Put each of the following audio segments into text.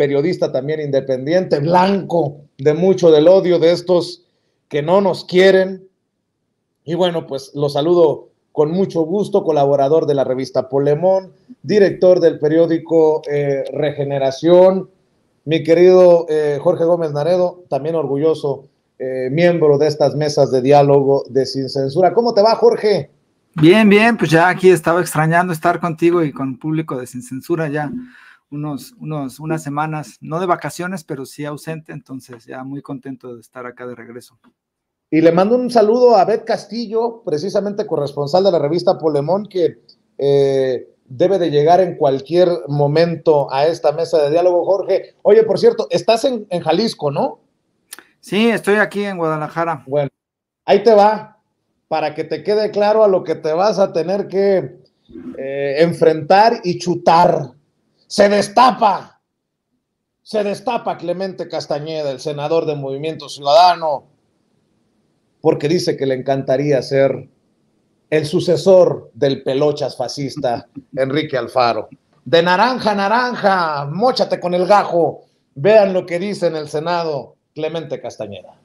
periodista también independiente, blanco de mucho del odio de estos que no nos quieren. Y bueno, pues lo saludo con mucho gusto, colaborador de la revista Polemón, director del periódico Regeneración, mi querido Jorge Gómez Naredo, también orgulloso miembro de estas mesas de diálogo de Sin Censura. ¿Cómo te va, Jorge? Bien, bien, pues ya aquí estaba extrañando estar contigo y con público de Sin Censura ya unas semanas, no de vacaciones, pero sí ausente, entonces ya muy contento de estar acá de regreso. Y le mando un saludo a Beth Castillo, precisamente corresponsal de la revista Polemón, que debe de llegar en cualquier momento a esta mesa de diálogo. Jorge, oye, por cierto, estás en Jalisco, ¿no? Sí, estoy aquí en Guadalajara. Bueno, ahí te va, para que te quede claro a lo que te vas a tener que enfrentar y chutar. Se destapa Clemente Castañeda, el senador de Movimiento Ciudadano, porque dice que le encantaría ser el sucesor del pelochas fascista Enrique Alfaro. De naranja a naranja, móchate con el gajo. Vean lo que dice en el Senado Clemente Castañeda.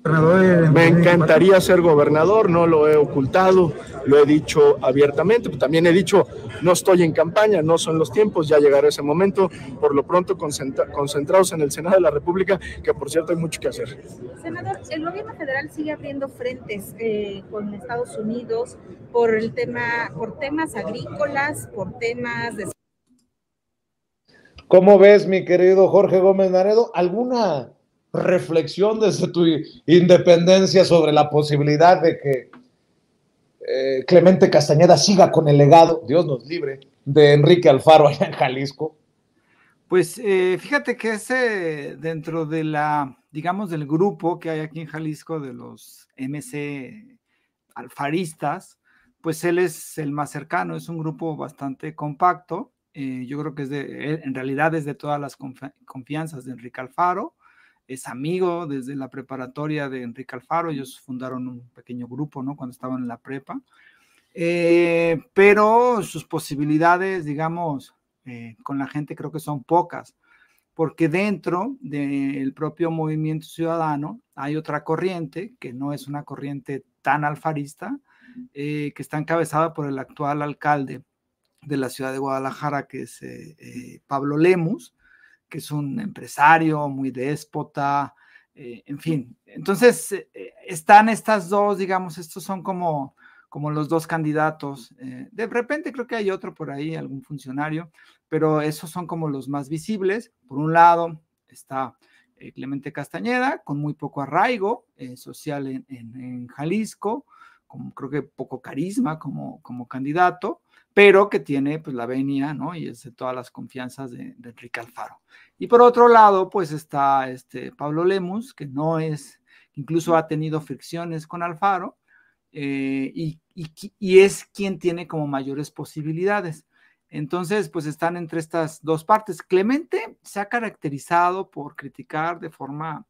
Me encantaría ser gobernador, no lo he ocultado, lo he dicho abiertamente, pero también he dicho, no estoy en campaña, no son los tiempos, ya llegará ese momento, por lo pronto concentrados en el Senado de la República, que por cierto hay mucho que hacer. Senador, el gobierno federal sigue abriendo frentes con Estados Unidos por temas agrícolas, por temas de... ¿Cómo ves, mi querido Jorge Gómez Naredo? ¿Alguna reflexión desde tu independencia sobre la posibilidad de que Clemente Castañeda siga con el legado, Dios nos libre, de Enrique Alfaro allá en Jalisco? Pues fíjate que ese dentro de digamos, del grupo que hay aquí en Jalisco de los MC alfaristas, pues él es el más cercano, es un grupo bastante compacto. Yo creo que en realidad es de todas las confianzas de Enrique Alfaro, es amigo desde la preparatoria de Enrique Alfaro, ellos fundaron un pequeño grupo, ¿no? Cuando estaban en la prepa, pero sus posibilidades, digamos, con la gente creo que son pocas, porque dentro del propio Movimiento Ciudadano hay otra corriente, que no es una corriente tan alfarista, que está encabezada por el actual alcalde de la ciudad de Guadalajara, que es Pablo Lemus, que es un empresario muy déspota, en fin. Entonces, están estas dos, digamos, estos son como los dos candidatos. De repente creo que hay otro por ahí, algún funcionario, pero esos son como los más visibles. Por un lado está Clemente Castañeda, con muy poco arraigo social en Jalisco, con creo que poco carisma como candidato, pero que tiene pues la venia, ¿no? Y es de todas las confianzas de Enrique Alfaro. Y por otro lado, pues está Pablo Lemus, que no es, incluso ha tenido fricciones con Alfaro, y es quien tiene como mayores posibilidades. Entonces, pues están entre estas dos partes. Clemente se ha caracterizado por criticar de forma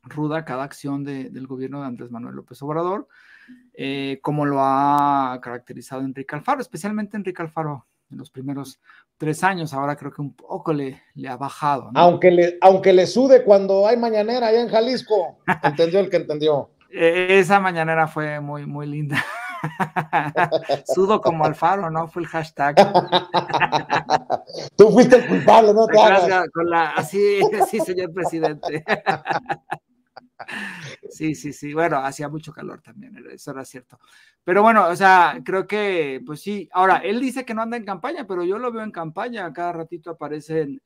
ruda cada acción del gobierno de Andrés Manuel López Obrador, como lo ha caracterizado Enrique Alfaro, especialmente Enrique Alfaro en los primeros 3 años. Ahora creo que un poco le ha bajado, ¿no? Aunque le sude cuando hay mañanera allá en Jalisco. Entendió el que entendió. Esa mañanera fue muy, muy linda. Sudo como Alfaro, ¿no? Fue el hashtag. Tú fuiste el culpable, no te hagas. Así, señor presidente. Sí, bueno, hacía mucho calor también, eso era cierto. Pero bueno, o sea, creo que, pues sí. Ahora, él dice que no anda en campaña, pero yo lo veo en campaña. Cada ratito aparecen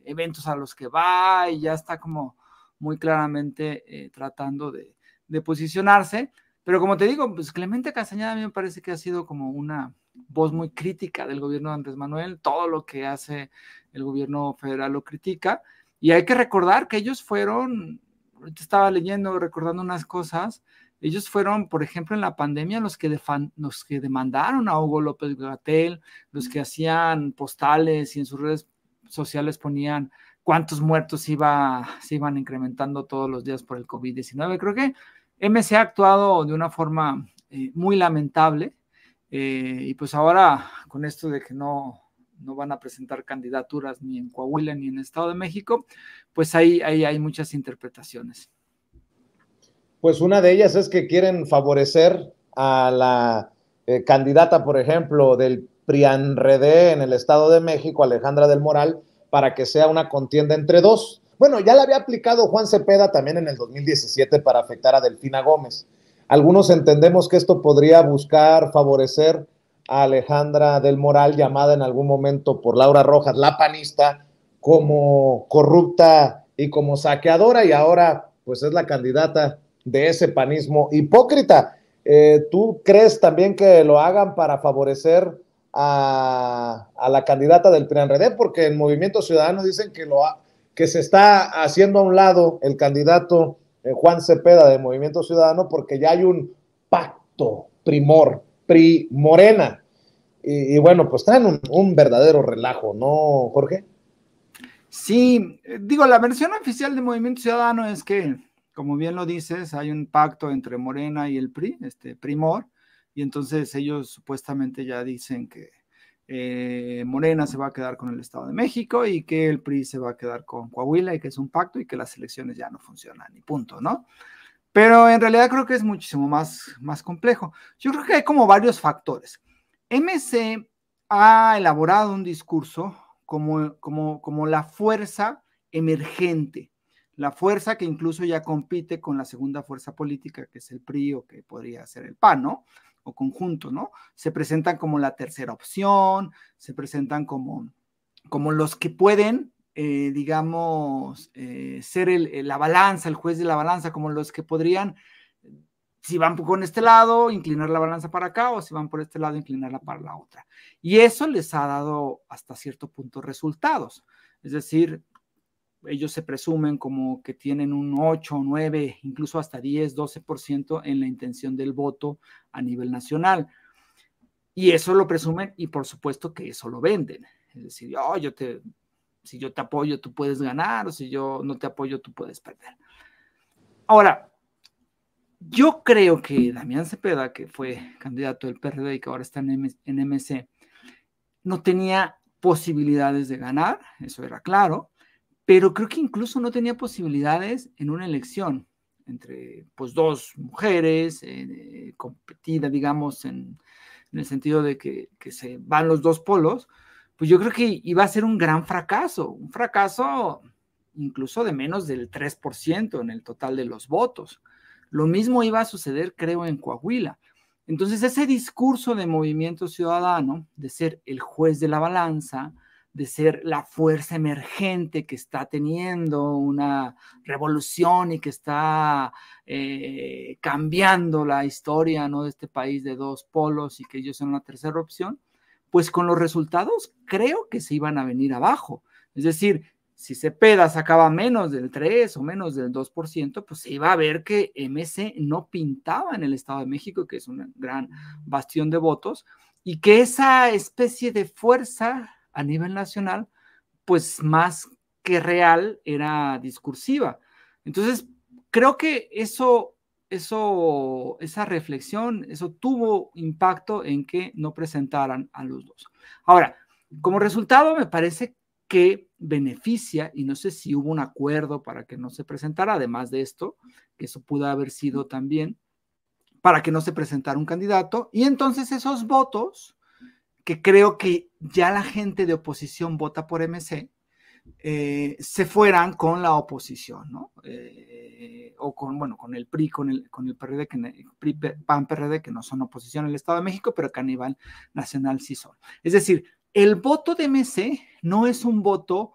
eventos a los que va y ya está como muy claramente tratando de posicionarse. Pero como te digo, pues Clemente Castañeda a mí me parece que ha sido como una voz muy crítica del gobierno de Andrés Manuel. Todo lo que hace el gobierno federal lo critica. Y hay que recordar que ellos fueron... Ahorita estaba leyendo, recordando unas cosas. Ellos fueron, por ejemplo, en la pandemia los que demandaron a Hugo López-Gatell, los que hacían postales y en sus redes sociales ponían cuántos muertos se iban incrementando todos los días por el COVID-19. Creo que MC ha actuado de una forma muy lamentable, y pues ahora con esto de que no no van a presentar candidaturas ni en Coahuila ni en el Estado de México, pues ahí hay muchas interpretaciones. Pues una de ellas es que quieren favorecer a la candidata, por ejemplo, del PRIAN-RD en el Estado de México, Alejandra del Moral, para que sea una contienda entre dos. Bueno, ya la había aplicado Juan Cepeda también en el 2017 para afectar a Delfina Gómez. Algunos entendemos que esto podría buscar favorecer a Alejandra del Moral, llamada en algún momento por Laura Rojas, la panista, como corrupta y como saqueadora, y ahora pues es la candidata de ese panismo hipócrita. ¿Tú crees también que lo hagan para favorecer a la candidata del PRI-PAN-RD? Porque en Movimiento Ciudadano dicen que se está haciendo a un lado el candidato Juan Cepeda de Movimiento Ciudadano porque ya hay un pacto PRI-Morena. Y bueno, pues traen un verdadero relajo, ¿no, Jorge? Sí, digo, la versión oficial de Movimiento Ciudadano es que, como bien lo dices, hay un pacto entre Morena y el PRI, Primor, y entonces ellos supuestamente ya dicen que Morena se va a quedar con el Estado de México y que el PRI se va a quedar con Coahuila y que es un pacto y que las elecciones ya no funcionan y punto, ¿no? Pero en realidad creo que es muchísimo más complejo. Yo creo que hay como varios factores. MC ha elaborado un discurso como la fuerza emergente, la fuerza que incluso ya compite con la segunda fuerza política, que es el PRI o que podría ser el PAN, ¿no? O conjunto, ¿no? Se presentan como la tercera opción, se presentan como los que pueden, digamos, ser la balanza, el juez de la balanza, como los que podrían, si van con este lado, inclinar la balanza para acá, o si van por este lado, inclinarla para la otra. Y eso les ha dado hasta cierto punto resultados. Es decir, ellos se presumen como que tienen un 8, 9, incluso hasta 10, 12% en la intención del voto a nivel nacional. Y eso lo presumen y por supuesto que eso lo venden. Es decir, si yo te apoyo, tú puedes ganar, o si yo no te apoyo, tú puedes perder. Ahora, yo creo que Damián Cepeda, que fue candidato del PRD y que ahora está en MC, no tenía posibilidades de ganar, eso era claro, pero creo que incluso no tenía posibilidades en una elección entre pues dos mujeres, competida, digamos, en el sentido de que se van los dos polos, pues yo creo que iba a ser un gran fracaso, un fracaso incluso de menos del 3% en el total de los votos. Lo mismo iba a suceder, creo, en Coahuila. Entonces, ese discurso de Movimiento Ciudadano, de ser el juez de la balanza, de ser la fuerza emergente que está teniendo una revolución y que está cambiando la historia, ¿no?, de este país de dos polos y que ellos son la tercera opción, pues con los resultados creo que se iban a venir abajo. Es decir, si Cepeda sacaba menos del 3 o menos del 2%, pues se iba a ver que MC no pintaba en el Estado de México, que es un gran bastión de votos, y que esa especie de fuerza a nivel nacional, pues más que real, era discursiva. Entonces, creo que esa reflexión, eso tuvo impacto en que no presentaran a los dos. Ahora, como resultado, me parece que beneficia, y no sé si hubo un acuerdo para que no se presentara, además de esto, que eso pudo haber sido también, para que no se presentara un candidato, y entonces esos votos, que creo que ya la gente de oposición vota por MC, se fueran con la oposición, ¿no? O con el PRI, con el PRD, PRI, PAN, PRD, que no son oposición en el Estado de México, pero que a nivel nacional sí son. Es decir, el voto de MC no es un voto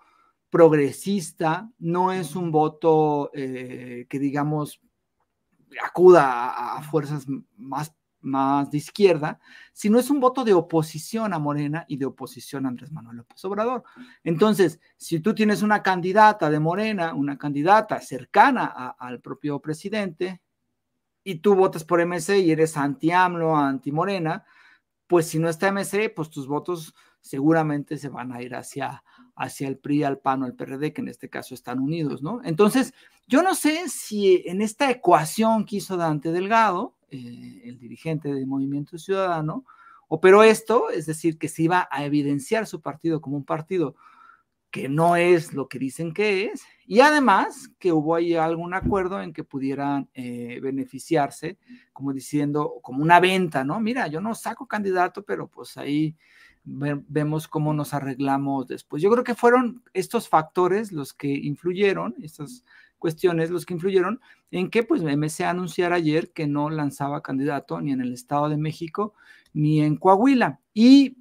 progresista, no es un voto que, digamos, acuda a fuerzas más de izquierda, sino es un voto de oposición a Morena y de oposición a Andrés Manuel López Obrador. Entonces, si tú tienes una candidata de Morena, una candidata cercana al propio presidente, y tú votas por MC y eres anti-AMLO, anti-Morena, pues si no está MC, pues tus votos seguramente se van a ir hacia el PRI, al PAN o al PRD, que en este caso están unidos, ¿no? Entonces, yo no sé si en esta ecuación que hizo Dante Delgado, el dirigente del Movimiento Ciudadano, operó esto, es decir, que se iba a evidenciar su partido como un partido que no es lo que dicen que es, y además que hubo ahí algún acuerdo en que pudieran beneficiarse, como diciendo, como una venta, ¿no? Mira, yo no saco candidato, pero pues ahí vemos cómo nos arreglamos después. Yo creo que fueron estos factores los que influyeron, estas cuestiones los que influyeron en que pues MC anunciara ayer que no lanzaba candidato ni en el Estado de México ni en Coahuila. Y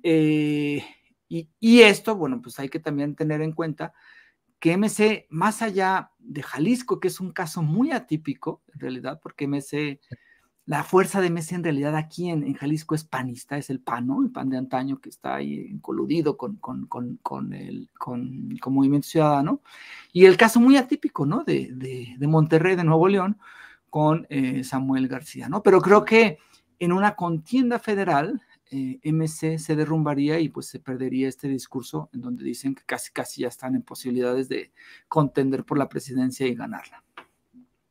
esto, bueno, pues hay que también tener en cuenta que MC, más allá de Jalisco, que es un caso muy atípico, en realidad, porque MC, la fuerza de MC en realidad aquí en Jalisco es panista, es el PAN, ¿no? El PAN de antaño que está ahí coludido con Movimiento Ciudadano. Y el caso muy atípico, ¿no? De Monterrey, de Nuevo León, con Samuel García, ¿no? Pero creo que en una contienda federal, MC se derrumbaría y pues se perdería este discurso en donde dicen que casi ya están en posibilidades de contender por la presidencia y ganarla.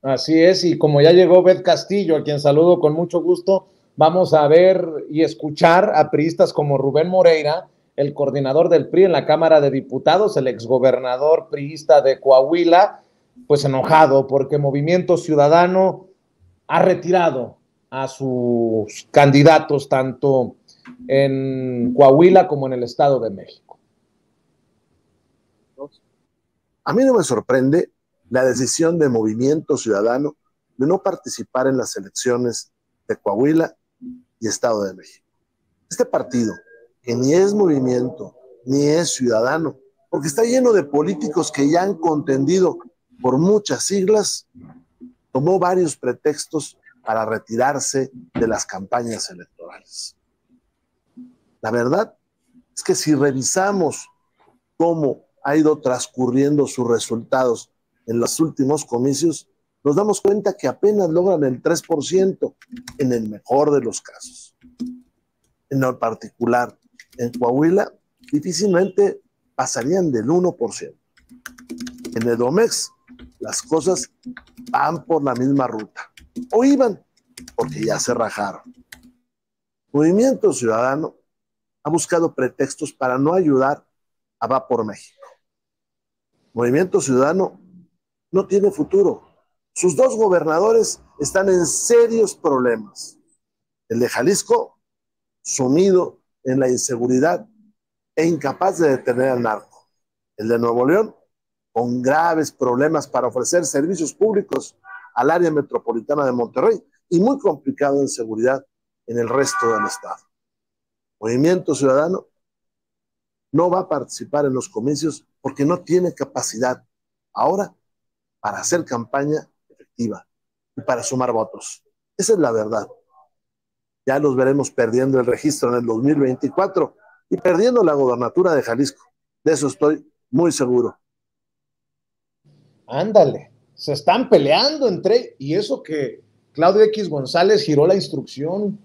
Así es, y como ya llegó Beth Castillo, a quien saludo con mucho gusto, vamos a ver y escuchar a priistas como Rubén Moreira, el coordinador del PRI en la Cámara de Diputados, el exgobernador priista de Coahuila, pues enojado porque Movimiento Ciudadano ha retirado a sus candidatos tanto en Coahuila como en el Estado de México. A mí no me sorprende la decisión de Movimiento Ciudadano de no participar en las elecciones de Coahuila y Estado de México. Este partido, que ni es movimiento, ni es ciudadano, porque está lleno de políticos que ya han contendido por muchas siglas, tomó varios pretextos para retirarse de las campañas electorales. La verdad es que si revisamos cómo ha ido transcurriendo sus resultados en los últimos comicios, nos damos cuenta que apenas logran el 3% en el mejor de los casos. En lo particular, en Coahuila, difícilmente pasarían del 1%. En Edomex, las cosas van por la misma ruta, o iban, porque ya se rajaron. Movimiento Ciudadano ha buscado pretextos para no ayudar a Va por México. Movimiento Ciudadano no tiene futuro. Sus dos gobernadores están en serios problemas. El de Jalisco, sumido en la inseguridad e incapaz de detener al narco. El de Nuevo León, con graves problemas para ofrecer servicios públicos al área metropolitana de Monterrey y muy complicado en seguridad en el resto del estado. Movimiento Ciudadano no va a participar en los comicios porque no tiene capacidad ahora para hacer campaña efectiva y para sumar votos. Esa es la verdad. Ya los veremos perdiendo el registro en el 2024 y perdiendo la gobernatura de Jalisco. De eso estoy muy seguro. Ándale, se están peleando entre, y eso que Claudio X González giró la instrucción,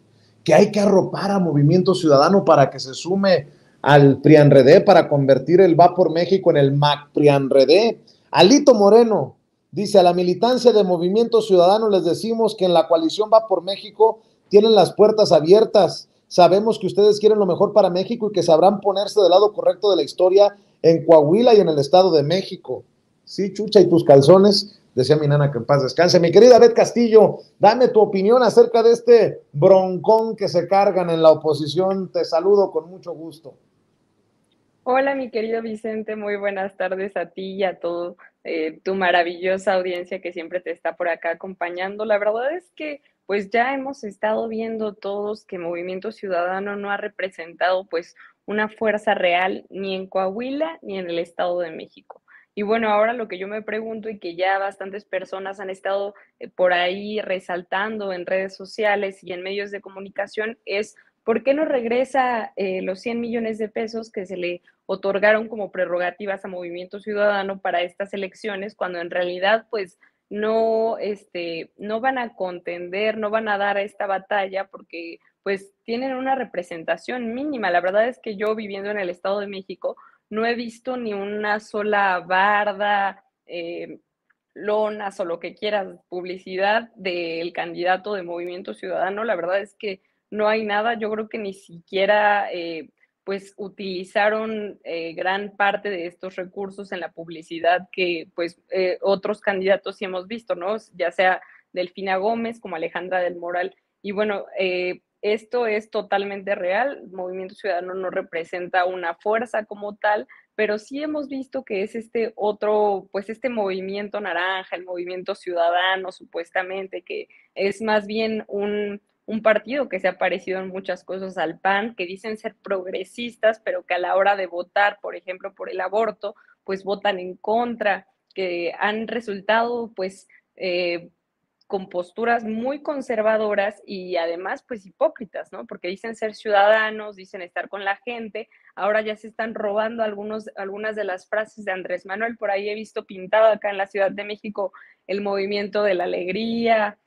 que hay que arropar a Movimiento Ciudadano para que se sume al PRIANREDE, para convertir el Va por México en el MAC PRIANREDE. Alito Moreno dice: a la militancia de Movimiento Ciudadano les decimos que en la coalición Va por México tienen las puertas abiertas. Sabemos que ustedes quieren lo mejor para México y que sabrán ponerse del lado correcto de la historia en Coahuila y en el Estado de México. Sí, chucha, y tus calzones, decía mi nana, que en paz descanse. Mi querida Beth Castillo, dame tu opinión acerca de este broncón que se cargan en la oposición. Te saludo con mucho gusto. Hola, mi querido Vicente, muy buenas tardes a ti y a toda tu maravillosa audiencia que siempre te está por acá acompañando. La verdad es que pues ya hemos estado viendo todos que Movimiento Ciudadano no ha representado pues una fuerza real ni en Coahuila ni en el Estado de México. Y bueno, ahora lo que yo me pregunto y que ya bastantes personas han estado por ahí resaltando en redes sociales y en medios de comunicación es: ¿por qué no regresa los 100 millones de pesos que se le otorgaron como prerrogativas a Movimiento Ciudadano para estas elecciones, cuando en realidad pues no van a contender, no van a dar esta batalla porque pues tienen una representación mínima? La verdad es que yo, viviendo en el Estado de México, no he visto ni una sola barda, lonas o lo que quieras, publicidad del candidato de Movimiento Ciudadano. La verdad es que no hay nada. Yo creo que ni siquiera pues utilizaron gran parte de estos recursos en la publicidad que pues otros candidatos sí hemos visto, ¿no? Ya sea Delfina Gómez como Alejandra del Moral. Y bueno, esto es totalmente real. Movimiento Ciudadano no representa una fuerza como tal, pero sí hemos visto que es este otro, pues este movimiento naranja, el movimiento ciudadano, supuestamente, que es más bien un partido que se ha parecido en muchas cosas al PAN, que dicen ser progresistas, pero que a la hora de votar, por ejemplo, por el aborto, pues votan en contra, que han resultado, pues, con posturas muy conservadoras y además pues hipócritas, ¿no? Porque dicen ser ciudadanos, dicen estar con la gente, ahora ya se están robando algunas de las frases de Andrés Manuel. Por ahí he visto pintado acá en la Ciudad de México el movimiento de la alegría,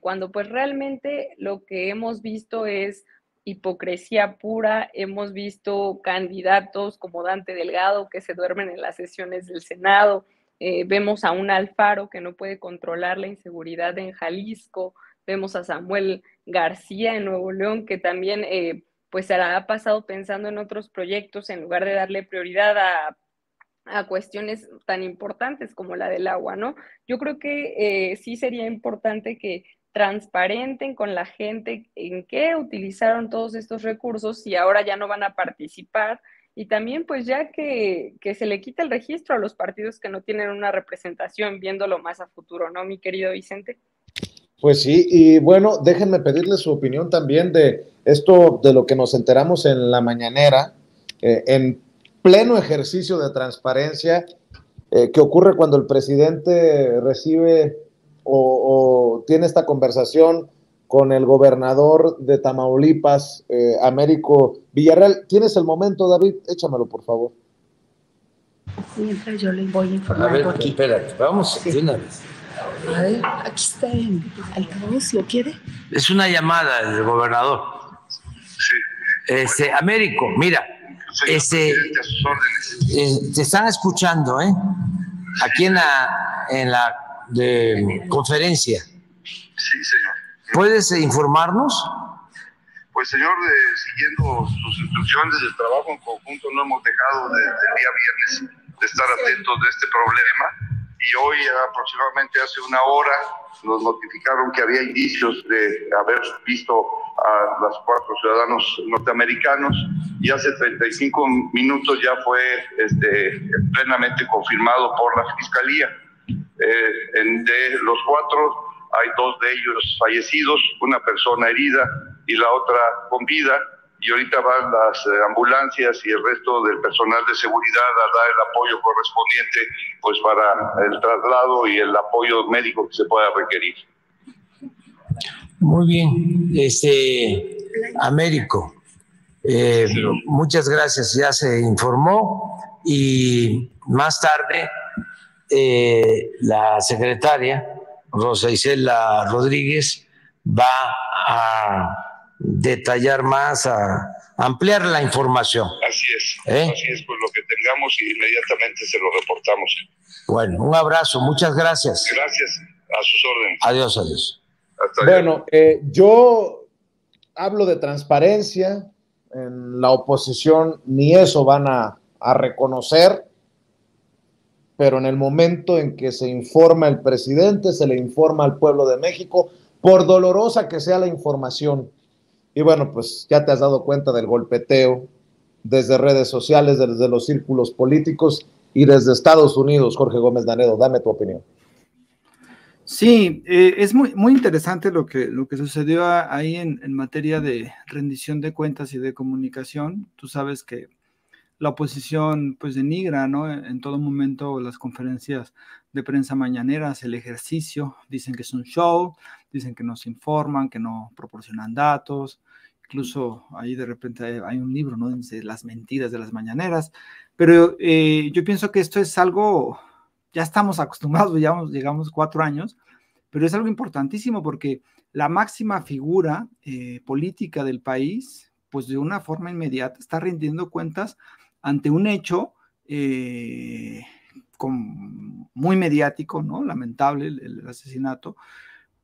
cuando pues realmente lo que hemos visto es hipocresía pura. Hemos visto candidatos como Dante Delgado que se duermen en las sesiones del Senado. Vemos a un Alfaro que no puede controlar la inseguridad en Jalisco. Vemos a Samuel García en Nuevo León, que también pues se ha pasado pensando en otros proyectos en lugar de darle prioridad a cuestiones tan importantes como la del agua, ¿no? Yo creo que sí sería importante que transparenten con la gente en qué utilizaron todos estos recursos y ahora ya no van a participar, y también pues ya que se le quita el registro a los partidos que no tienen una representación, viéndolo más a futuro, ¿no, mi querido Vicente? Pues sí, y bueno, déjenme pedirle su opinión también de esto, de lo que nos enteramos en la mañanera, en pleno ejercicio de transparencia, que ocurre cuando el presidente recibe o tiene esta conversación con el gobernador de Tamaulipas, Américo Villarreal. ¿Tienes el momento, David? Échamelo, por favor. Mientras yo les voy informando. A ver, aquí, espérate, vamos de una vez. A ver, aquí está el altavoz, ¿lo quiere? Es una llamada del gobernador. Sí. Américo, mira, te están escuchando, aquí en la conferencia. Sí, señor. ¿Puedes informarnos? Pues, señor, siguiendo sus instrucciones del trabajo en conjunto, no hemos dejado desde el día viernes de estar atentos de este problema, y hoy aproximadamente hace una hora nos notificaron que había indicios de haber visto a los 4 ciudadanos norteamericanos, y hace 35 minutos ya fue plenamente confirmado por la Fiscalía. De los 4 hay 2 de ellos fallecidos, una persona herida y la otra con vida, y ahorita van las ambulancias y el resto del personal de seguridad a dar el apoyo correspondiente pues para el traslado y el apoyo médico que se pueda requerir. Muy bien, Américo, muchas gracias, ya se informó, y más tarde la secretaria Rosa Isela Rodríguez va a detallar más, a ampliar la información. Así es, pues lo que tengamos inmediatamente se lo reportamos. Bueno, un abrazo, muchas gracias. Gracias, a sus órdenes. Adiós, adiós. Hasta bueno, yo hablo de transparencia, en la oposición ni eso van a reconocer, pero en el momento en que se informa el presidente, se le informa al pueblo de México, por dolorosa que sea la información. Y bueno, pues ya te has dado cuenta del golpeteo desde redes sociales, desde los círculos políticos y desde Estados Unidos. Jorge Gómez Danedo, dame tu opinión. Sí, es muy interesante lo que sucedió ahí en materia de rendición de cuentas y de comunicación. Tú sabes que la oposición pues denigra, ¿no?, en todo momento las conferencias de prensa mañaneras, el ejercicio, dicen que es un show, dicen que no se informan, que no proporcionan datos, incluso ahí de repente hay un libro, ¿no?, de las mentiras de las mañaneras, pero yo pienso que esto es algo, ya estamos acostumbrados, llegamos 4 años, pero es algo importantísimo porque la máxima figura política del país, pues de una forma inmediata está rindiendo cuentas ante un hecho muy mediático, ¿no?, lamentable, el asesinato,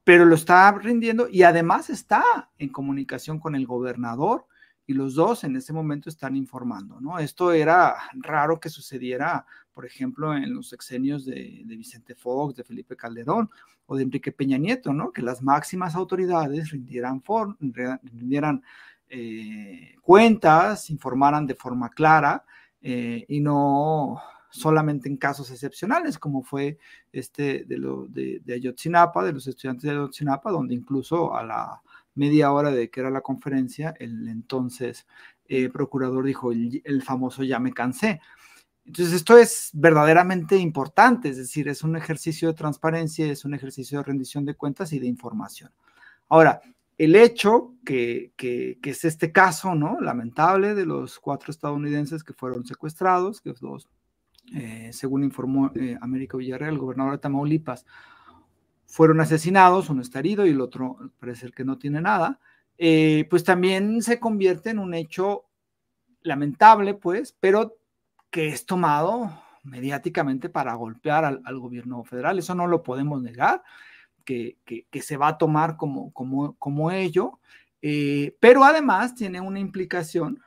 pero lo está rindiendo y además está en comunicación con el gobernador y los dos en ese momento están informando, ¿no? Esto era raro que sucediera, por ejemplo, en los sexenios de Vicente Fox, de Felipe Calderón o de Enrique Peña Nieto, ¿no? Que las máximas autoridades rindieran cuentas, informaran de forma clara y no solamente en casos excepcionales, como fue de Ayotzinapa, de los estudiantes de Ayotzinapa, donde incluso a la media hora de que era la conferencia, el entonces procurador dijo el famoso "ya me cansé". Entonces esto es verdaderamente importante, es decir, es un ejercicio de transparencia, es un ejercicio de rendición de cuentas y de información. Ahora, el hecho que es este caso, ¿no?, lamentable de los 4 estadounidenses que fueron secuestrados, que los según informó Américo Villarreal, el gobernador de Tamaulipas, fueron asesinados, uno está herido y el otro parece que no tiene nada, pues también se convierte en un hecho lamentable, pues, pero que es tomado mediáticamente para golpear al gobierno federal. Eso no lo podemos negar, que se va a tomar como ello, pero además tiene una implicación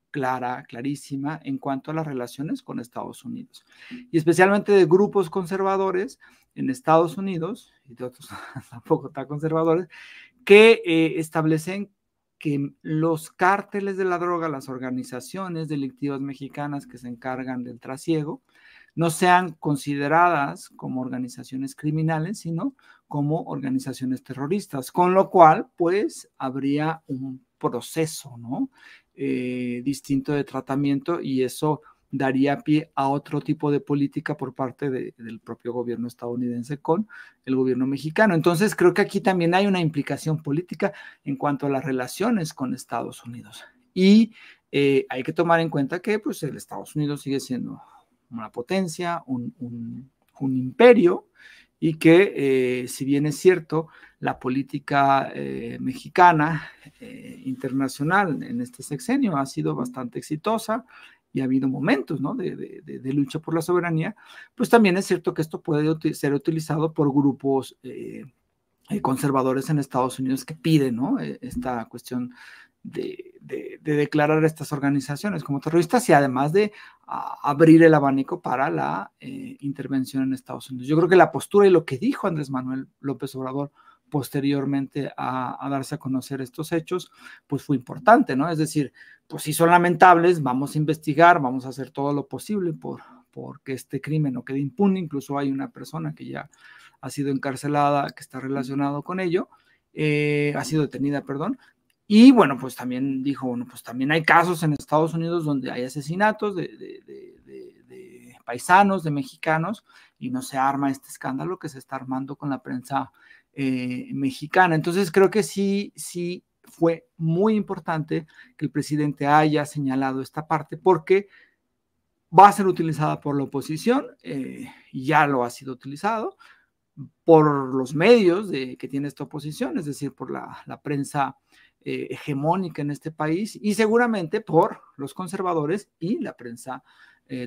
clarísima en cuanto a las relaciones con Estados Unidos, y especialmente de grupos conservadores en Estados Unidos, y de otros tampoco tan conservadores, que establecen que los cárteles de la droga, las organizaciones delictivas mexicanas que se encargan del trasiego, no sean consideradas como organizaciones criminales, sino como organizaciones terroristas, con lo cual, pues, habría un proceso, ¿no?, distinto de tratamiento, y eso daría pie a otro tipo de política por parte del propio gobierno estadounidense con el gobierno mexicano. Entonces creo que aquí también hay una implicación política en cuanto a las relaciones con Estados Unidos, y hay que tomar en cuenta que pues el Estados Unidos sigue siendo una potencia, un imperio, y que si bien es cierto, la política mexicana internacional en este sexenio ha sido bastante exitosa y ha habido momentos, ¿no?, de lucha por la soberanía, pues también es cierto que esto puede ser utilizado por grupos conservadores en Estados Unidos que piden, ¿no?, esta cuestión de declarar a estas organizaciones como terroristas, y además de abrir el abanico para la intervención en Estados Unidos. Yo creo que la postura y lo que dijo Andrés Manuel López Obrador posteriormente a darse a conocer estos hechos, pues fue importante, ¿no? Es decir, pues si son lamentables, vamos a investigar, vamos a hacer todo lo posible porque este crimen no quede impune. Incluso hay una persona que ya ha sido encarcelada, que está relacionado con ello, ha sido detenida, perdón. Y bueno, pues también dijo, bueno, pues también hay casos en Estados Unidos donde hay asesinatos de paisanos, de mexicanos, y no se arma este escándalo que se está armando con la prensa mexicana. Entonces creo que sí fue muy importante que el presidente haya señalado esta parte, porque va a ser utilizada por la oposición, y ya lo ha sido utilizado por los medios que tiene esta oposición, es decir, por la prensa hegemónica en este país, y seguramente por los conservadores y la prensa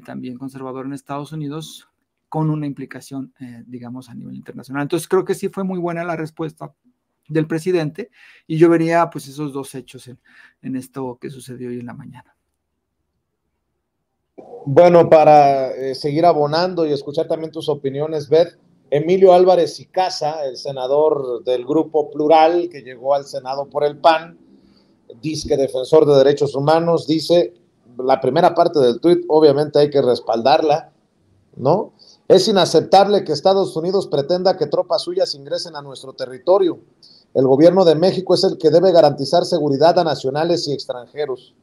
también conservadora en Estados Unidos, con una implicación, digamos, a nivel internacional. Entonces creo que sí fue muy buena la respuesta del presidente, y yo vería pues esos dos hechos en esto que sucedió hoy en la mañana. Bueno, para seguir abonando y escuchar también tus opiniones, Beth, Emilio Álvarez y Casa, el senador del Grupo Plural que llegó al Senado por el PAN, disque defensor de derechos humanos, dice, la primera parte del tuit, obviamente hay que respaldarla, ¿no? Es inaceptable que Estados Unidos pretenda que tropas suyas ingresen a nuestro territorio. El gobierno de México es el que debe garantizar seguridad a nacionales y extranjeros.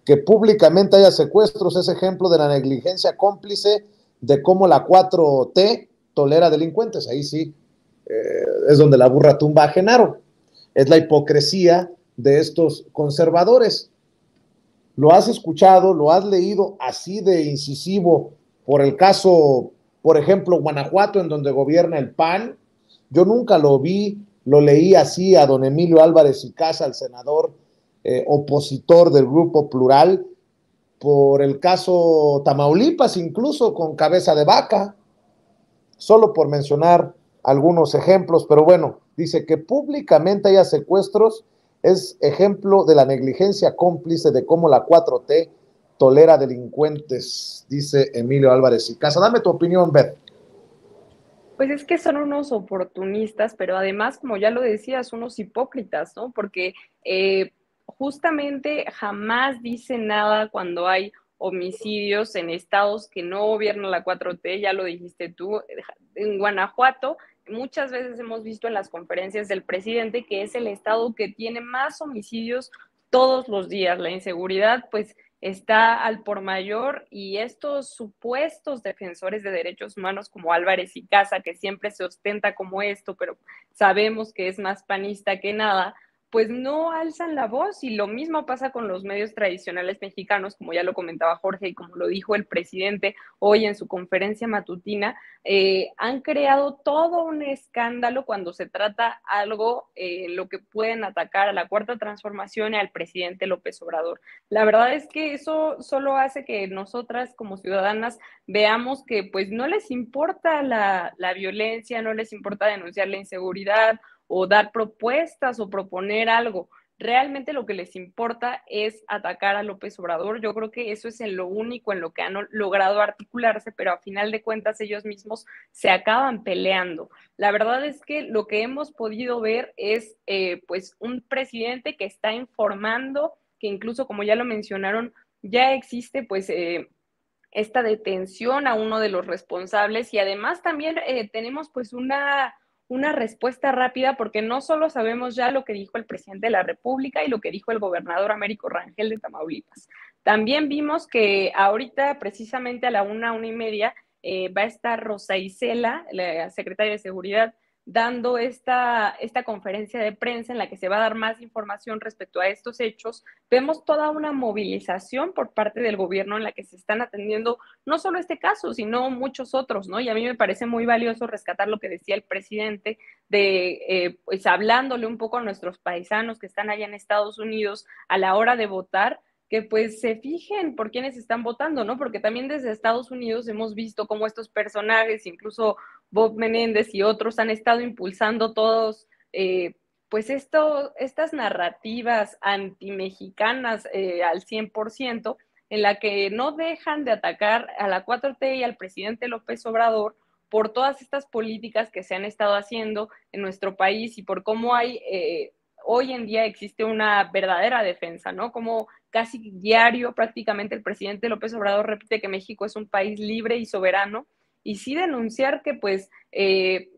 Que públicamente haya secuestros es ejemplo de la negligencia cómplice de cómo la 4T tolera delincuentes. Ahí sí es donde la burra tumba a Genaro. Es la hipocresía de estos conservadores. Lo has escuchado, lo has leído así de incisivo por el caso, por ejemplo, Guanajuato, en donde gobierna el PAN. Yo nunca lo vi, lo leí así a don Emilio Álvarez y Casa, el senador opositor del Grupo Plural, por el caso Tamaulipas, incluso con Cabeza de Vaca, solo por mencionar algunos ejemplos, pero bueno, dice que públicamente haya secuestros es ejemplo de la negligencia cómplice de cómo la 4T tolera delincuentes, dice Emilio Álvarez y Casa. Dame tu opinión, Beth. Pues es que son unos oportunistas, pero además, como ya lo decías, unos hipócritas, ¿no? Porque justamente jamás dicen nada cuando hay homicidios en estados que no gobierna la 4T, ya lo dijiste tú, en Guanajuato. Muchas veces hemos visto en las conferencias del presidente que es el estado que tiene más homicidios todos los días. La inseguridad, pues, está al por mayor, y estos supuestos defensores de derechos humanos como Álvarez y Casa, que siempre se ostenta como esto, pero sabemos que es más panista que nada, pues no alzan la voz. Y lo mismo pasa con los medios tradicionales mexicanos, como ya lo comentaba Jorge y como lo dijo el presidente hoy en su conferencia matutina. Han creado todo un escándalo cuando se trata algo lo que pueden atacar a la Cuarta Transformación y al presidente López Obrador. La verdad es que eso solo hace que nosotras como ciudadanas veamos que pues no les importa la violencia, no les importa denunciar la inseguridad o dar propuestas o proponer algo. Realmente lo que les importa es atacar a López Obrador. Yo creo que eso es en lo único en lo que han logrado articularse, pero a final de cuentas ellos mismos se acaban peleando. La verdad es que lo que hemos podido ver es pues un presidente que está informando, que incluso, como ya lo mencionaron, ya existe pues esta detención a uno de los responsables, y además también tenemos pues una respuesta rápida, porque no solo sabemos ya lo que dijo el presidente de la República y lo que dijo el gobernador Américo Rangel de Tamaulipas. También vimos que ahorita, precisamente a la 1:30, va a estar Rosa Isela, la secretaria de Seguridad, dando esta conferencia de prensa en la que se va a dar más información respecto a estos hechos. Vemos toda una movilización por parte del gobierno en la que se están atendiendo no solo este caso, sino muchos otros, ¿no? Y a mí me parece muy valioso rescatar lo que decía el presidente de, pues hablándole un poco a nuestros paisanos que están allá en Estados Unidos a la hora de votar, que pues se fijen por quiénes están votando, ¿no? Porque también desde Estados Unidos hemos visto cómo estos personajes, incluso Bob Menéndez y otros, han estado impulsando todos, pues estas narrativas antimexicanas al 100%, en la que no dejan de atacar a la 4T y al presidente López Obrador por todas estas políticas que se han estado haciendo en nuestro país y por cómo hay... hoy en día existe una verdadera defensa, ¿no? Como casi diario prácticamente el presidente López Obrador repite que México es un país libre y soberano, y sí denunciar que pues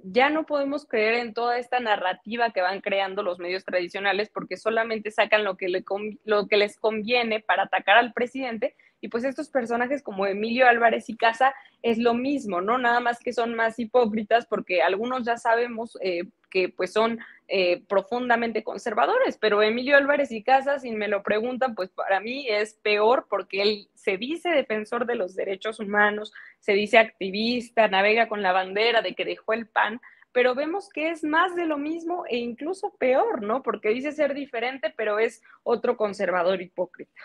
ya no podemos creer en toda esta narrativa que van creando los medios tradicionales, porque solamente sacan lo que les conviene para atacar al presidente. Y pues estos personajes como Emilio Álvarez y Casa es lo mismo, ¿no? Nada más que son más hipócritas, porque algunos ya sabemos que pues son profundamente conservadores, pero Emilio Álvarez y Casa, si me lo preguntan, pues para mí es peor, porque él se dice defensor de los derechos humanos, se dice activista, navega con la bandera de que dejó el PAN, pero vemos que es más de lo mismo e incluso peor, ¿no? Porque dice ser diferente, pero es otro conservador hipócrita.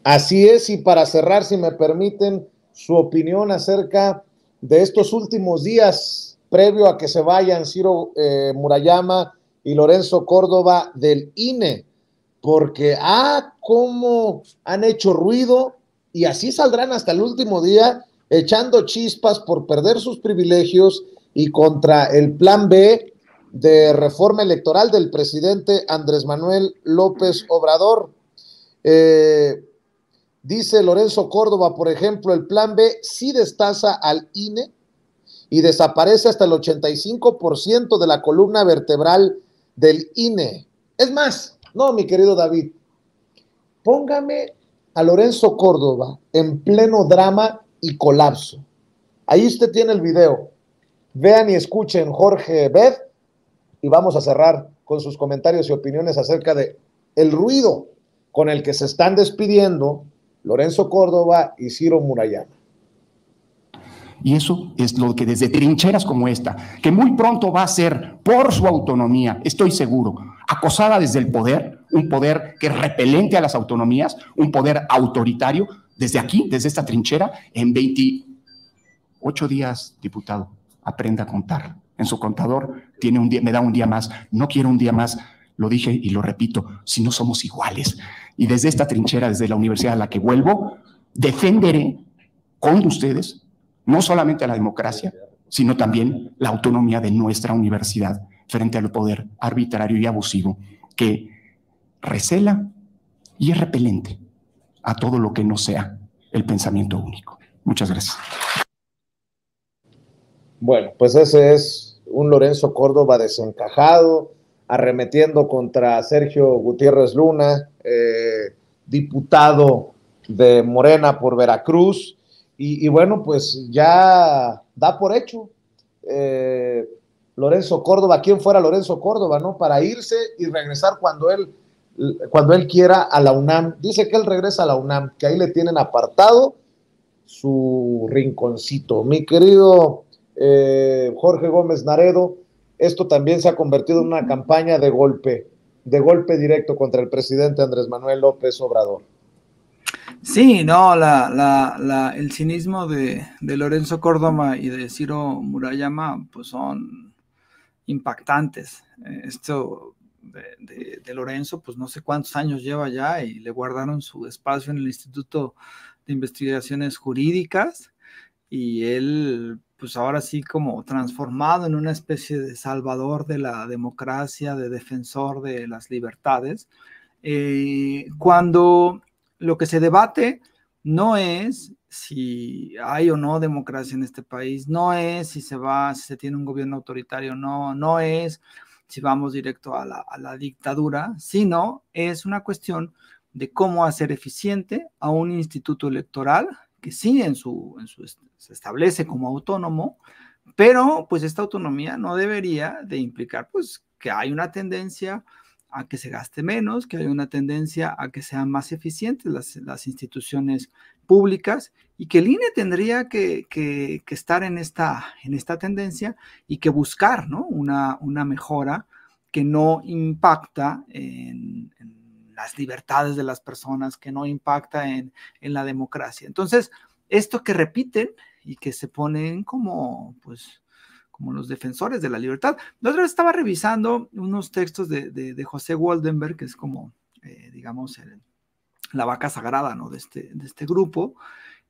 Así es, y para cerrar, si me permiten, su opinión acerca de estos últimos días, previo a que se vayan Ciro Murayama y Lorenzo Córdoba del INE, porque cómo han hecho ruido, y así saldrán hasta el último día, echando chispas por perder sus privilegios y contra el plan B de reforma electoral del presidente Andrés Manuel López Obrador. Dice Lorenzo Córdoba, por ejemplo, el plan B sí destaza al INE y desaparece hasta el 85% de la columna vertebral del INE. Es más, no, mi querido David, póngame a Lorenzo Córdoba en pleno drama y colapso. Ahí usted tiene el video. Vean y escuchen Jorge Beth, y vamos a cerrar con sus comentarios y opiniones acerca de el ruido con el que se están despidiendo Lorenzo Córdoba y Ciro Murayama. Y eso es lo que desde trincheras como esta, que muy pronto va a ser, por su autonomía, estoy seguro, acosada desde el poder, un poder que es repelente a las autonomías, un poder autoritario, desde aquí, desde esta trinchera, en 24 8 días, diputado, aprenda a contar. En su contador tiene un día, me da un día más. No quiero un día más, lo dije y lo repito, si no somos iguales. Y desde esta trinchera, desde la universidad a la que vuelvo, defenderé con ustedes no solamente a la democracia, sino también la autonomía de nuestra universidad frente al poder arbitrario y abusivo que recela y es repelente a todo lo que no sea el pensamiento único. Muchas gracias. Bueno, pues ese es un Lorenzo Córdoba desencajado, arremetiendo contra Sergio Gutiérrez Luna, diputado de Morena por Veracruz, y bueno, pues ya da por hecho Lorenzo Córdoba, quien fuera Lorenzo Córdoba, ¿no? Para irse y regresar cuando él quiera a la UNAM. Dice que él regresa a la UNAM, que ahí le tienen apartado su rinconcito. Mi querido Jorge Gómez Naredo, esto también se ha convertido en una campaña de golpe directo contra el presidente Andrés Manuel López Obrador. Sí, no, el cinismo de Lorenzo Córdoba y de Ciro Murayama pues son impactantes. Esto de Lorenzo, pues no sé cuántos años lleva ya y le guardaron su espacio en el Instituto de Investigaciones Jurídicas y él pues ahora sí como transformado en una especie de salvador de la democracia, de defensor de las libertades, cuando lo que se debate no es si hay o no democracia en este país, no es si se tiene un gobierno autoritario, no es si vamos directo a la dictadura, sino es una cuestión de cómo hacer eficiente a un instituto electoral que sí se establece como autónomo, pero pues esta autonomía no debería de implicar pues que hay una tendencia a que se gaste menos, que hay una tendencia a que sean más eficientes las instituciones públicas y que el INE tendría que estar en esta tendencia y que buscar, ¿no? una mejora que no impacta en las libertades de las personas, que no impacta en la democracia. Entonces, esto que repiten y que se ponen como los defensores de la libertad. La otra vez estaba revisando unos textos de José Waldenberg, que es como, digamos, la vaca sagrada, ¿no? de este grupo,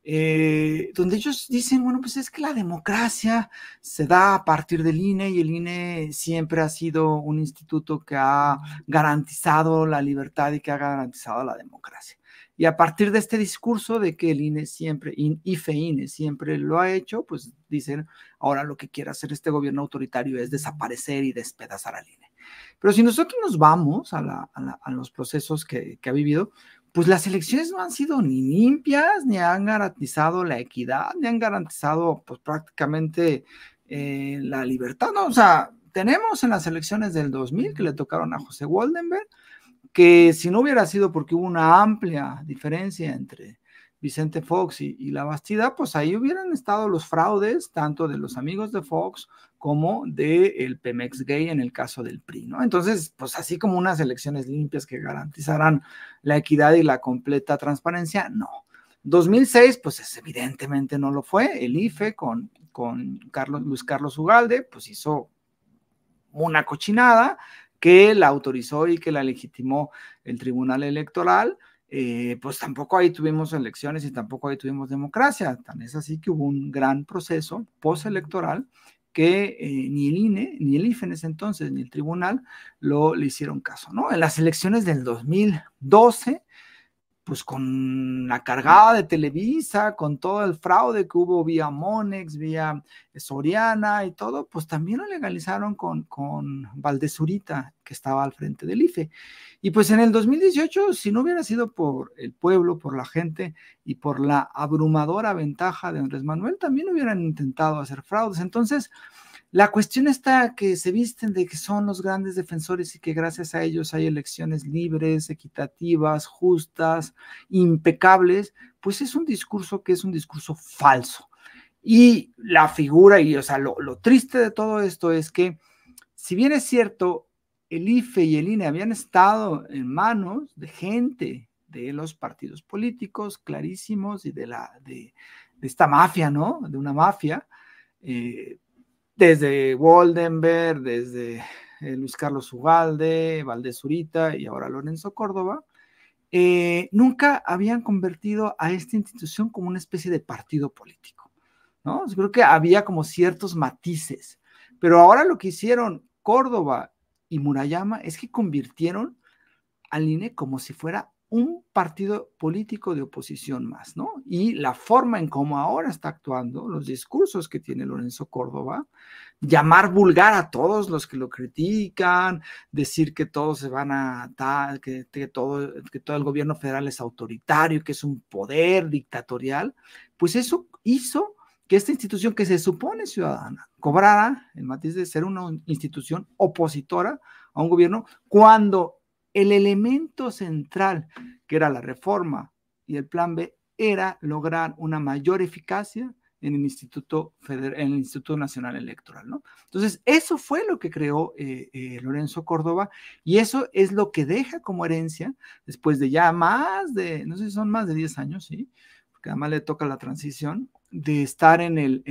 donde ellos dicen, bueno, pues es que la democracia se da a partir del INE y el INE siempre ha sido un instituto que ha garantizado la libertad y que ha garantizado la democracia. Y a partir de este discurso de que el INE siempre, IFE-INE siempre lo ha hecho, pues dicen, ahora lo que quiere hacer este gobierno autoritario es desaparecer y despedazar al INE. Pero si nosotros nos vamos a los procesos que ha vivido, pues las elecciones no han sido ni limpias, ni han garantizado la equidad, ni han garantizado pues prácticamente la libertad, ¿no? O sea, tenemos en las elecciones del 2000 que le tocaron a José Waldenberg, que si no hubiera sido porque hubo una amplia diferencia entre Vicente Fox y La Bastida, pues ahí hubieran estado los fraudes, tanto de los amigos de Fox como del Pemex Gay en el caso del PRI, ¿no? Entonces, pues así como unas elecciones limpias que garantizarán la equidad y la completa transparencia, no. 2006, pues evidentemente no lo fue. El IFE con Luis Carlos Ugalde, pues hizo una cochinada que la autorizó y que la legitimó el Tribunal Electoral. Pues tampoco ahí tuvimos elecciones y tampoco ahí tuvimos democracia. Tan es así que hubo un gran proceso postelectoral que ni el INE, ni el IFE en ese entonces, ni el tribunal le hicieron caso, ¿no? En las elecciones del 2012, pues con la cargada de Televisa, con todo el fraude que hubo vía Monex, vía Soriana y todo, pues también lo legalizaron con Valdez Zurita, que estaba al frente del IFE. Y pues en el 2018, si no hubiera sido por el pueblo, por la gente y por la abrumadora ventaja de Andrés Manuel, también hubieran intentado hacer fraudes. Entonces, la cuestión está que se visten de que son los grandes defensores y que gracias a ellos hay elecciones libres, equitativas, justas, impecables, pues es un discurso que es un discurso falso. Y la figura, y o sea, lo triste de todo esto es que, si bien es cierto, el IFE y el INE habían estado en manos de gente de los partidos políticos clarísimos y de esta mafia, ¿no? De una mafia, desde Woldenberg, desde Luis Carlos Ugalde, Valdés Zurita y ahora Lorenzo Córdoba, nunca habían convertido a esta institución como una especie de partido político, ¿no? Yo creo que había como ciertos matices, pero ahora lo que hicieron Córdoba y Murayama es que convirtieron al INE como si fuera un partido político de oposición más, ¿no? Y la forma en cómo ahora está actuando, los discursos que tiene Lorenzo Córdoba, llamar vulgar a todos los que lo critican, decir que todos se van a dar, que todo el gobierno federal es autoritario, que es un poder dictatorial, pues eso hizo que esta institución que se supone ciudadana cobrara el matiz de ser una institución opositora a un gobierno, cuando el elemento central, que era la reforma y el plan B, era lograr una mayor eficacia en el Instituto Nacional Electoral, ¿no? Entonces, eso fue lo que creó Lorenzo Córdoba, y eso es lo que deja como herencia, después de ya más de, no sé si son más de 10 años, ¿sí? Porque además le toca la transición, de estar en el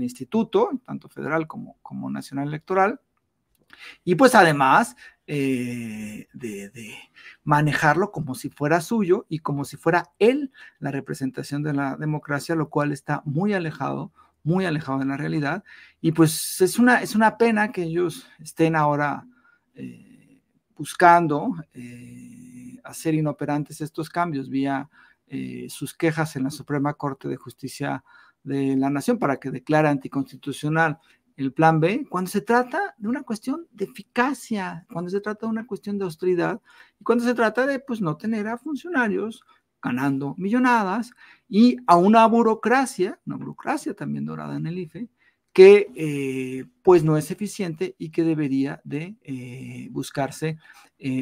instituto, tanto federal como nacional electoral, y pues además de manejarlo como si fuera suyo y como si fuera él la representación de la democracia, lo cual está muy alejado de la realidad. Y pues es una pena que ellos estén ahora buscando hacer inoperantes estos cambios vía sus quejas en la Suprema Corte de Justicia de la Nación para que declare anticonstitucional el plan B, cuando se trata de una cuestión de eficacia, cuando se trata de una cuestión de austeridad, y cuando se trata de pues no tener a funcionarios ganando millonadas y a una burocracia también dorada en el IFE, que pues no es eficiente y que debería de buscarse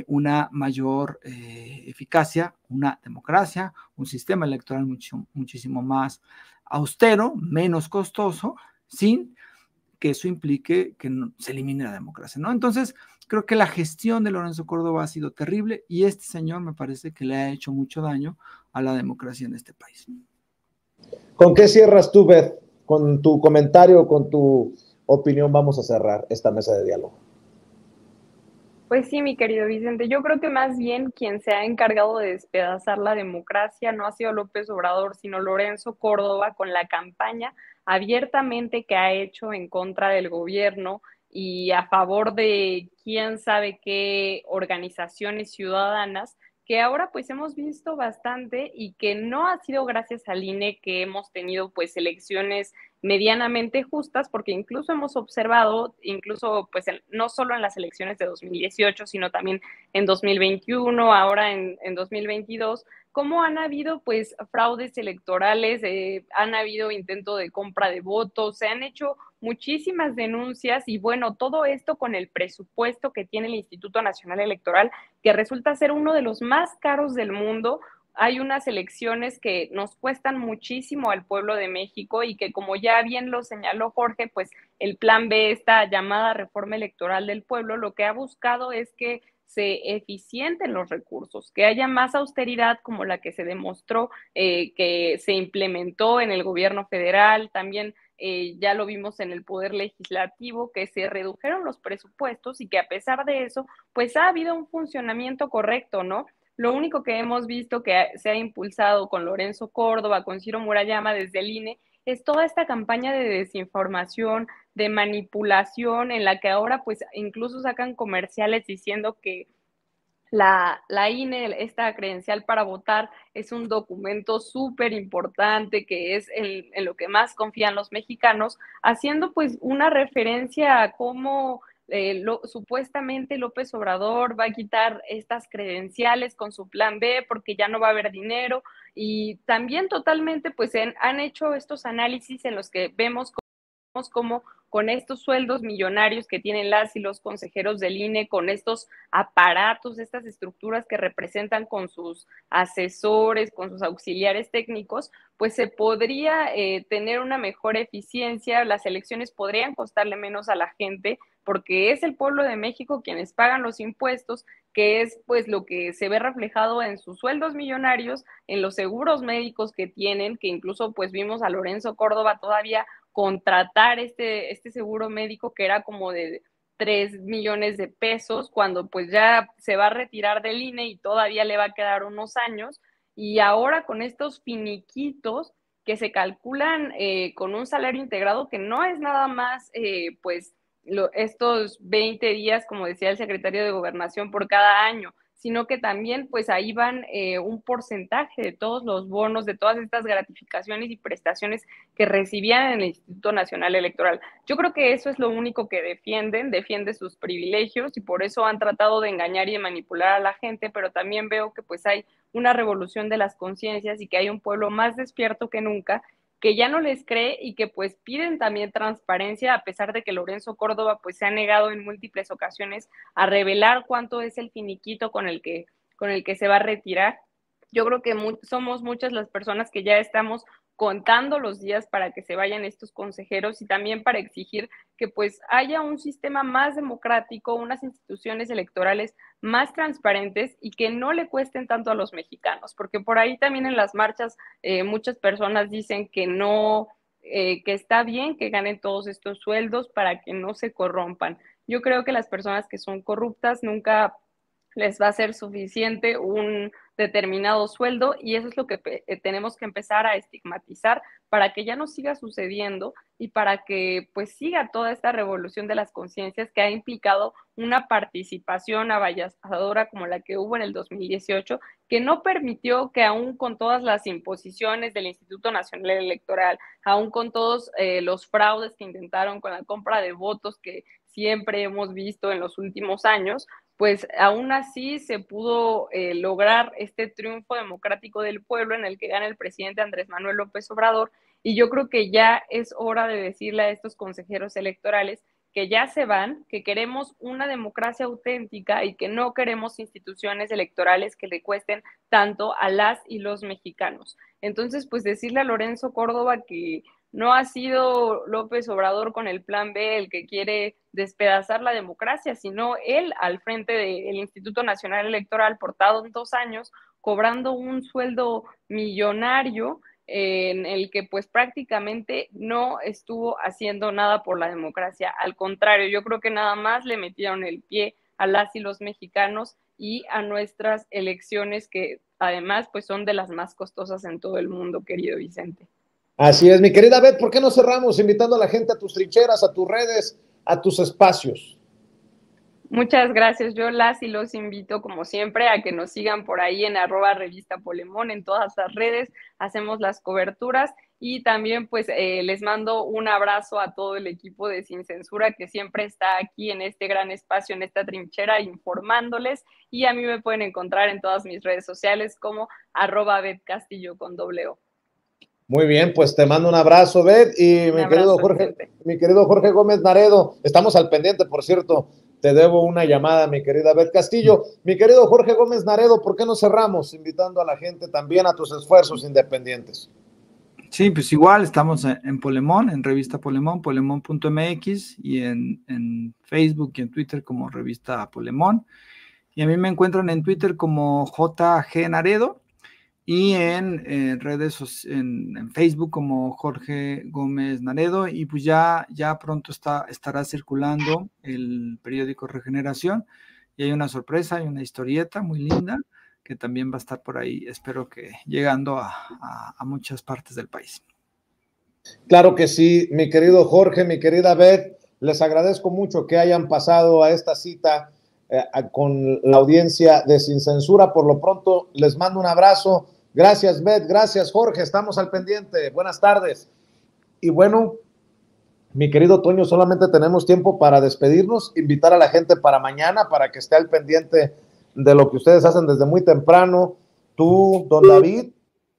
una mayor eficacia, una democracia, un sistema electoral muchísimo más austero, menos costoso, sin que eso implique que se elimine la democracia, ¿no? Entonces, creo que la gestión de Lorenzo Córdoba ha sido terrible y este señor me parece que le ha hecho mucho daño a la democracia en este país. ¿Con qué cierras tú, Beth? Con tu comentario, con tu opinión, vamos a cerrar esta mesa de diálogo. Pues sí, mi querido Vicente, yo creo que más bien quien se ha encargado de despedazar la democracia no ha sido López Obrador, sino Lorenzo Córdoba, con la campaña abiertamente que ha hecho en contra del gobierno y a favor de quién sabe qué organizaciones ciudadanas, que ahora pues hemos visto bastante y que no ha sido gracias al INE que hemos tenido pues elecciones medianamente justas, porque incluso hemos observado, incluso pues no solo en las elecciones de 2018, sino también en 2021, ahora en 2022, cómo han habido pues fraudes electorales, han habido intento de compra de votos, se han hecho muchísimas denuncias y bueno, todo esto con el presupuesto que tiene el Instituto Nacional Electoral, que resulta ser uno de los más caros del mundo. Hay unas elecciones que nos cuestan muchísimo al pueblo de México y que, como ya bien lo señaló Jorge, pues el plan B, esta llamada reforma electoral del pueblo, lo que ha buscado es que se eficienten los recursos, que haya más austeridad como la que se demostró que se implementó en el gobierno federal, también ya lo vimos en el Poder Legislativo, que se redujeron los presupuestos y que a pesar de eso, pues ha habido un funcionamiento correcto, ¿no? Lo único que hemos visto que se ha impulsado con Lorenzo Córdoba, con Ciro Murayama desde el INE, es toda esta campaña de desinformación, de manipulación, en la que ahora pues incluso sacan comerciales diciendo que la INE, esta credencial para votar, es un documento súper importante, que es en lo que más confían los mexicanos, haciendo pues una referencia a cómo supuestamente López Obrador va a quitar estas credenciales con su plan B porque ya no va a haber dinero, y también totalmente pues han hecho estos análisis en los que vemos como con estos sueldos millonarios que tienen las y los consejeros del INE, con estos aparatos, estas estructuras que representan con sus asesores, con sus auxiliares técnicos, pues se podría tener una mejor eficiencia, las elecciones podrían costarle menos a la gente, porque es el pueblo de México quienes pagan los impuestos, que es pues lo que se ve reflejado en sus sueldos millonarios, en los seguros médicos que tienen, que incluso pues vimos a Lorenzo Córdoba todavía contratar este seguro médico que era como de 3 millones de pesos, cuando pues ya se va a retirar del INE y todavía le va a quedar unos años, y ahora con estos finiquitos que se calculan con un salario integrado que no es nada más pues estos 20 días, como decía el secretario de Gobernación, por cada año, sino que también pues ahí van un porcentaje de todos los bonos, de todas estas gratificaciones y prestaciones que recibían en el Instituto Nacional Electoral. Yo creo que eso es lo único que defiende sus privilegios, y por eso han tratado de engañar y de manipular a la gente, pero también veo que pues hay una revolución de las conciencias y que hay un pueblo más despierto que nunca, que ya no les cree y que pues piden también transparencia, a pesar de que Lorenzo Córdoba pues se ha negado en múltiples ocasiones a revelar cuánto es el finiquito con el que se va a retirar. Yo creo que somos muchas las personas que ya estamos contando los días para que se vayan estos consejeros, y también para exigir que pues haya un sistema más democrático, unas instituciones electorales más transparentes y que no le cuesten tanto a los mexicanos, porque por ahí también en las marchas muchas personas dicen que no, que está bien que ganen todos estos sueldos para que no se corrompan. Yo creo que las personas que son corruptas nunca les va a ser suficiente un determinado sueldo, y eso es lo que tenemos que empezar a estigmatizar para que ya no siga sucediendo y para que pues siga toda esta revolución de las conciencias que ha implicado una participación avasalladora como la que hubo en el 2018, que no permitió que aún con todas las imposiciones del Instituto Nacional Electoral, aún con todos los fraudes que intentaron con la compra de votos que siempre hemos visto en los últimos años, pues aún así se pudo lograr este triunfo democrático del pueblo en el que gana el presidente Andrés Manuel López Obrador. Y yo creo que ya es hora de decirle a estos consejeros electorales que ya se van, que queremos una democracia auténtica y que no queremos instituciones electorales que le cuesten tanto a las y los mexicanos. Entonces, pues decirle a Lorenzo Córdoba que no ha sido López Obrador con el plan B el que quiere despedazar la democracia, sino él al frente del Instituto Nacional Electoral por tantos años, cobrando un sueldo millonario en el que pues prácticamente no estuvo haciendo nada por la democracia. Al contrario, yo creo que nada más le metieron el pie a las y los mexicanos y a nuestras elecciones, que además pues son de las más costosas en todo el mundo, querido Vicente. Así es, mi querida Beth, ¿por qué no cerramos invitando a la gente a tus trincheras, a tus redes, a tus espacios? Muchas gracias. Yo las y los invito, como siempre, a que nos sigan por ahí en @revista Polemón en todas las redes. Hacemos las coberturas y también pues les mando un abrazo a todo el equipo de Sin Censura, que siempre está aquí en este gran espacio, en esta trinchera, informándoles, y a mí me pueden encontrar en todas mis redes sociales como @BetCastillo con @o. Muy bien, pues te mando un abrazo, Beth, y mi querido Jorge Gómez Naredo, estamos al pendiente, por cierto, te debo una llamada, mi querida Beth Castillo. Mi querido Jorge Gómez Naredo, ¿por qué no cerramos invitando a la gente también a tus esfuerzos independientes? Sí, pues igual estamos en Polemón, en Revista Polemón, polemón.mx, y en Facebook y en Twitter como Revista Polemón, y a mí me encuentran en Twitter como JG Naredo, y en redes, en Facebook como Jorge Gómez Naredo, y pues ya pronto estará circulando el periódico Regeneración, y hay una sorpresa, hay una historieta muy linda que también va a estar por ahí, espero que llegando a muchas partes del país. Claro que sí, mi querido Jorge, mi querida Beth, les agradezco mucho que hayan pasado a esta cita con la audiencia de Sin Censura. Por lo pronto, les mando un abrazo. Gracias, Beth. Gracias, Jorge. Estamos al pendiente. Buenas tardes. Y bueno, mi querido Toño, solamente tenemos tiempo para despedirnos, invitar a la gente para mañana, para que esté al pendiente de lo que ustedes hacen desde muy temprano. Tú, don David,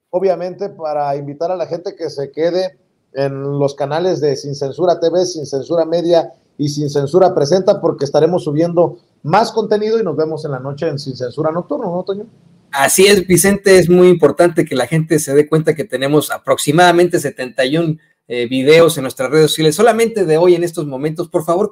obviamente para invitar a la gente que se quede en los canales de Sin Censura TV, Sin Censura Media y Sin Censura Presenta, porque estaremos subiendo más contenido y nos vemos en la noche en Sin Censura Nocturno, ¿no, Toño? Así es, Vicente, es muy importante que la gente se dé cuenta que tenemos aproximadamente 71 videos en nuestras redes sociales, solamente de hoy en estos momentos. Por favor,